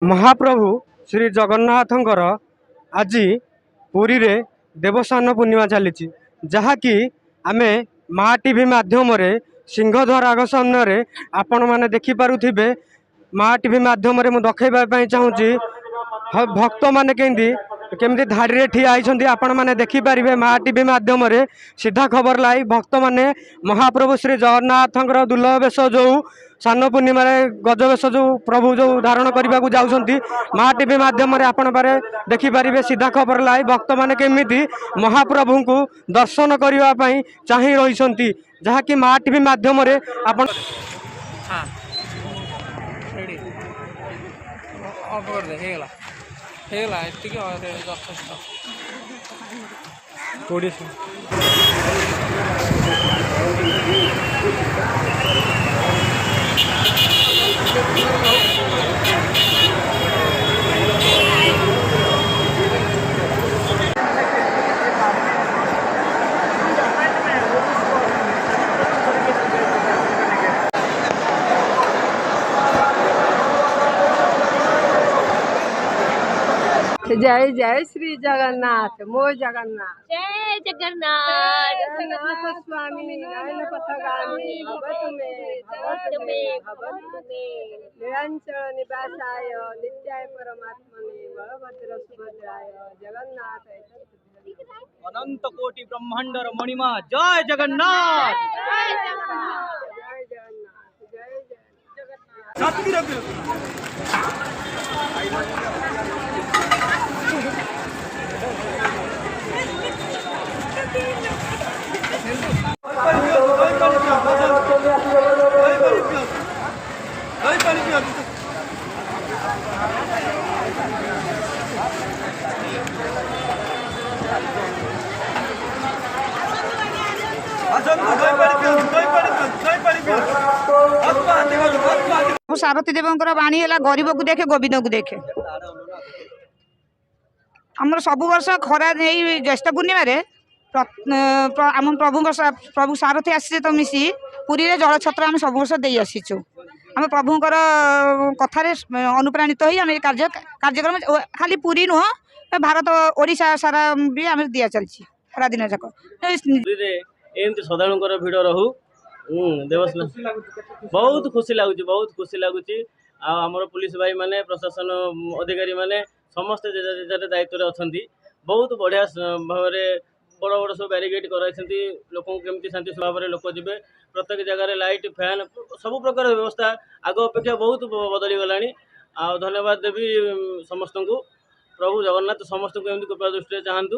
महाप्रभु श्री जगन्नाथंकर आज पुरी रे देवस्नान पूर्णिमा चली जहाँकि आमे माँ टीवी माध्यम सिंहद्वार आग सामने आपण मैंने देखिपे माँ टीवी माध्यम देखा चाहूँगी भक्त मैंने केमती धाड़ी रे ठिया होती आपण मैंने देखिपारे माँ टीवी माध्यम सीधा खबर लाई भक्त मैंने महाप्रभु श्री जगन्नाथंकर दुर्लभ बेश जो सान पूर्णिम गजवेश जो प्रभु जो धारण करने को जाऊँगी माँ टीवी माध्यम आपण पारे देखिपारे सीधा खबर लाई भक्त मैंने केमी महाप्रभु को दर्शन करने चाह रही जहाँकि माँ टीवी माध्यम आपण जय जय श्री जगन्नाथ मो जगन्नाथ जय जगन्नाथ जगन्नाथ स्वामी नयन पथगामी भवतु मे निरंचल निवासाय नित्याय परमात्मने बलभद्र सुभद्राय जगन्नाथ अनंत कोटि ब्रह्मांडर मणिमा जय जगन्नाथ जय जगन्नाथ जय जगन्नाथ जय जगन्नाथ। सारथी देवंकर बाणी है गरीब को देखे गोविंद को देखे आमर सब वर्ष खरा नहीं ज्येष्ठ पूर्णिम आम प्रभु सारथी आसी तो मिसी पुरी रे जल छत्र आम सब वर्ष दे आसीचु आम प्रभुंर कथार अनुप्राणित हो आम कार्यक्रम खाली पुरी नुह भारत ओडिशा सारा भी आम दिया चलती सारा दिन जाक एमती श्रद्धालुंर भिड़ रहू देवस्नान बहुत खुशी लगुच आमर पुलिस भाई माने प्रशासन अधिकारी माने समस्त जेजार दायित्व अच्छा बहुत बढ़िया भाव बड़ बड़ सब बैरिकेड कराई लोक केमती शांति स्वभाव लोक जी प्रत्येक जगह लाइट फैन सब प्रकार व्यवस्था आग अपेक्षा बहुत बदली गला धन्यवाद देवी समस्त को प्रभु जगन्नाथ समस्त को एमती कृपा दृष्टि चाहतु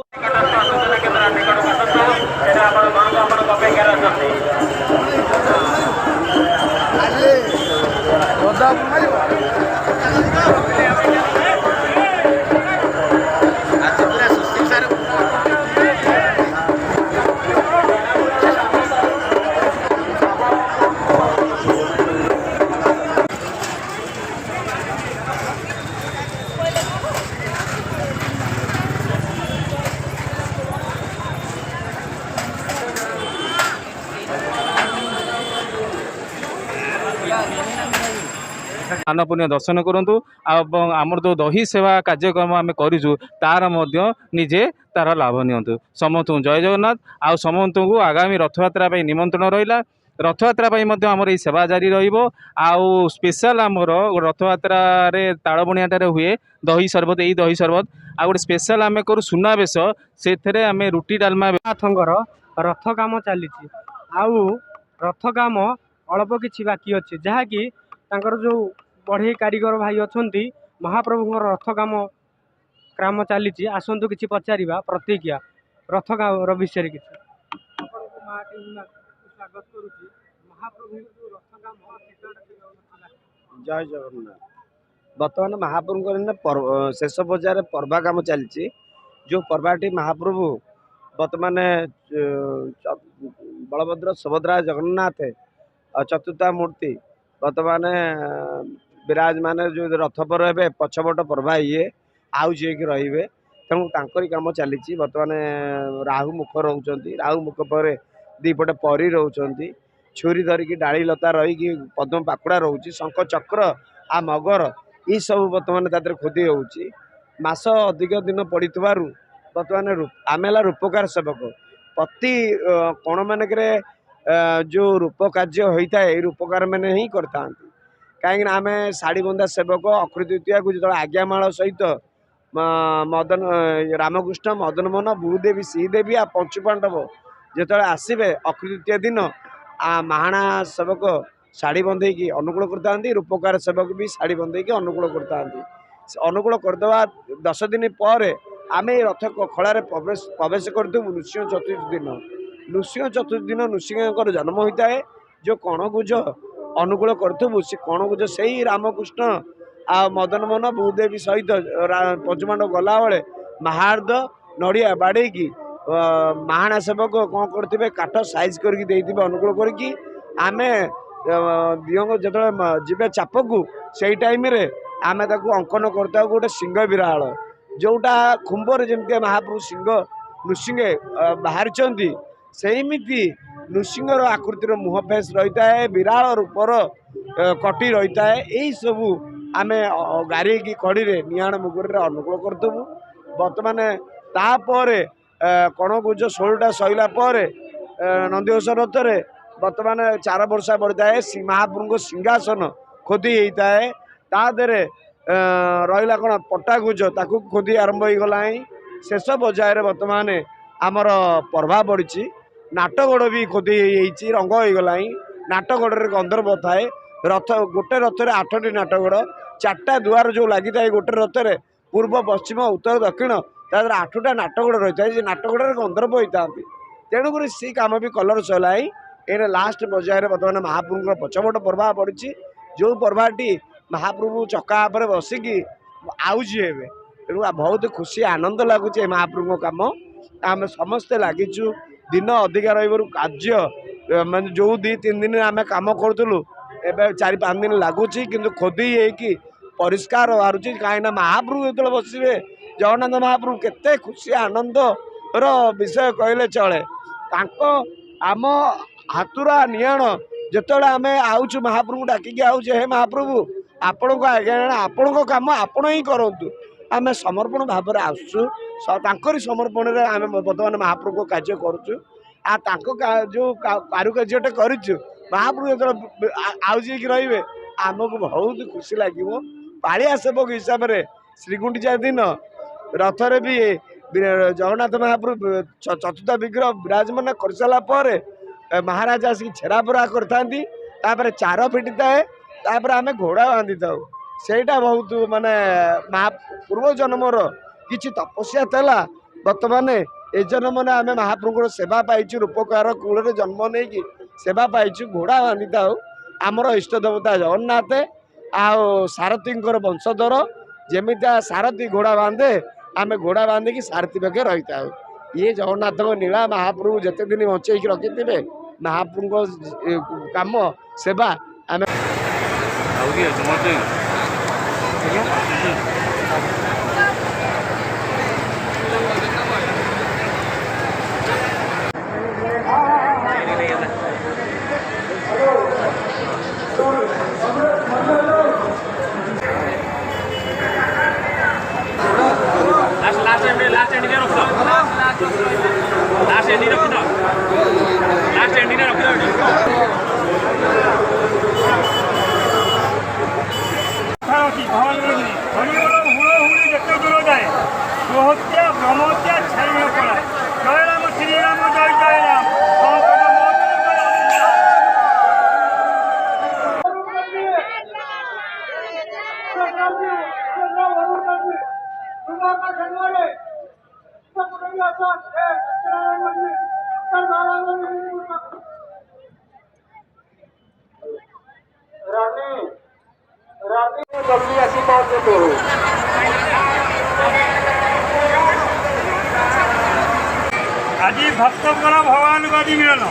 स्नान पूर्णिमा दर्शन करूँ आमर जो दही सेवा कार्यक्रम आम करूँ तार निजे तार लाभ नियंतु समस्त जय जगन्नाथ आ समस्त को आगामी रथयात्रा निमंत्रण रहा रथयात्रा आमर ये सेवा जारी रहा स्पेशल आमर रथयात्रा तालबणियाटे हुए दही शरबत यही दही शरबत आ गए स्पेशल आम करूँ सुनावेश से आम रुटी डालमा नाथंकर रथ काम चली रथ काम अल्प कि बाकी अच्छे जहाँकि जो बढ़ई कारीगर भाई अच्छा महाप्रभु रथ काम चली आसतु कि पचार प्रतिज्ञा रथ काम विषय कि जय जगन्नाथ बर्तमान महाप्रभु शेष बजार पर्वा काम चलती जो पर्वाटी महाप्रभु बर्तमान बलभद्र सुभद्रा जगन्नाथ चतुर्था मूर्ति बर्तमान विराजमान जो रथ पर हे पछपट पर्वा ये आउे रे तेणु तांकरी काम चली बर्तमान राहु मुख रोच राहु मुख पर दीपटे परी रोच छुरी धरिकी डाली लता रही पद्म पाकुड़ा रोच शंख चक्र आ मगर ये सब बर्तमान तादर खोदी होउची मास अधिक दिन पड़ू बर्तमान आमेला रूपकार सेवक प्रति कोण मानक जो रूप कार्य होता है रूपकार मैंने ही करता कहीं आम शाढ़ी बंधा सेवक अक्षय तृतीया को जो आज्ञामाल सहित मदन रामकृष्ण मदन मोहन भूदेवी श्रीदेवी आ पंचुपांडव जो आसवे अक्षय तृतीया दिन महाणा सेवक शाढ़ी बंधे अनुकूल करता रूपकार सेवक भी शाढ़ी बंधे अनुकूल करता अनुकूल करदे 10 दिन पर आम रथ खड़े प्रवेश करदे नृसिंह चतुर्थी दिन नृसिंह चतुर्थी दिन नृसिंह जन्म होता है जो कणकुज अनुकूल करूँ से कणकुज से ही रामकृष्ण आ मदन मोहन भूदेवी सहित पंचमांडव गला बेले महार्द नड़िया बाड़े की महाणा सेवक कौन करते काठ साइज करके अनुकूल करके आम दियों जो जीवे चाप को से टाइम आम अंकन करता गोटे सिंह विराल जोटा खुंबर जमी महाप्रभु सिंह नृसिंह बाहर सेमती नृसिंहर आकृतिर मुह फेस रही है विराल रूपर कटी रही है यही सबू आम गारी की कड़ी निआण मुगुर अनुकूल करदबू बर्तमान तापर कणकुज 16टा सैला पर नंदीघोष रथ बर्तमान 4 वर्षा बढ़ता है महाप्रभु सिंहासन खोदी होता है तादे रहा कौन पटाकुज ताकू खोदी आरंभ हो गला शेष बजाय बर्तमान आमर प्रभाव बढ़ी नाटगड़ भी खोदी रंग हो गला नाटगड़ गंधर्व थाए रथ गोटे रथ 8टी नाटगड़ 4टा दुआर जो लगी था गोटे रथ पूर्व पश्चिम उत्तर दक्षिण तादर 8टा नाटगड़ रही है नाटगड़ गंधर्व होता तेणुक सी कम भी कलर चलाई ये लास्ट बजाय बर्तमान महाप्रभु पछपट प्रभाव पड़ी जो प्रभावटी महाप्रभु चक्का पर बसिकी आउजी हे तेणु बहुत खुशी आनंद लगुच महाप्रभु कम आम समस्ते लगिचु दिन अधिका रही कार्य मैं जो 2-3 दिन आम कम करूँ ए 4-5 दिन लगुच कि खोदी कि परिष्कार बाहर कहीं महाप्रभु जो बसवे जगन्नाथ महाप्रभु केते खुशी आनंद विषय कहले चले आम हाथुरा निआण जिते आम आउचु महाप्रभु डाकिकी आउचे हे महाप्रभु आपण को आज्ञा आपण को कम आपण ही करूँ आम समर्पण भाव में आसुँ समर्पण में आम बर्तमान महाप्रभु कार्य करुचु जो कारुकार्यटे करूँ महाप्रभु जो आउजी रे आमको बहुत खुशी लगे पालिया सेवक हिसाब से श्रीगुंडीचा दिन रथरे भी जगन्नाथ महाप्रभु चतुर्थ विग्रह विराजमान कर सारा पर महाराज आसिक छेरापरा करता चार फिटी थाए तापर आम घोड़ा बांधि थाऊ सेटा बहुत माने पूर्व जन्मर किसी तपस्या था बर्तमान ए जन्म ने आम महाप्रभु सेवा पाइचु रूपकार कूल जन्म नहीं सेवा पाइचु घोड़ा बांधि थाऊ आमर इष्ट देवता जगन्नाथ आ सारथी वंशधर जमिता सारथी घोड़ा बांधे आम घोड़ा बांधिकी सारथी पाखे रही था ये जगन्नाथ नीला महाप्रभु जिते दिन बचे रखिथे महाप्रभु कम सेवा आम जल्दी आसी पहुंचे तो आज भक्तर भगवान को आज मिलन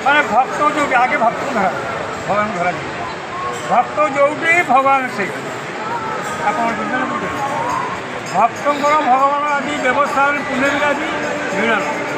मैंने भक्त जो आगे भक्त धरा भगवान धरा भक्त जो भगवान से भक्तर भगवान आज व्यवस्था पुण्य आज मिलन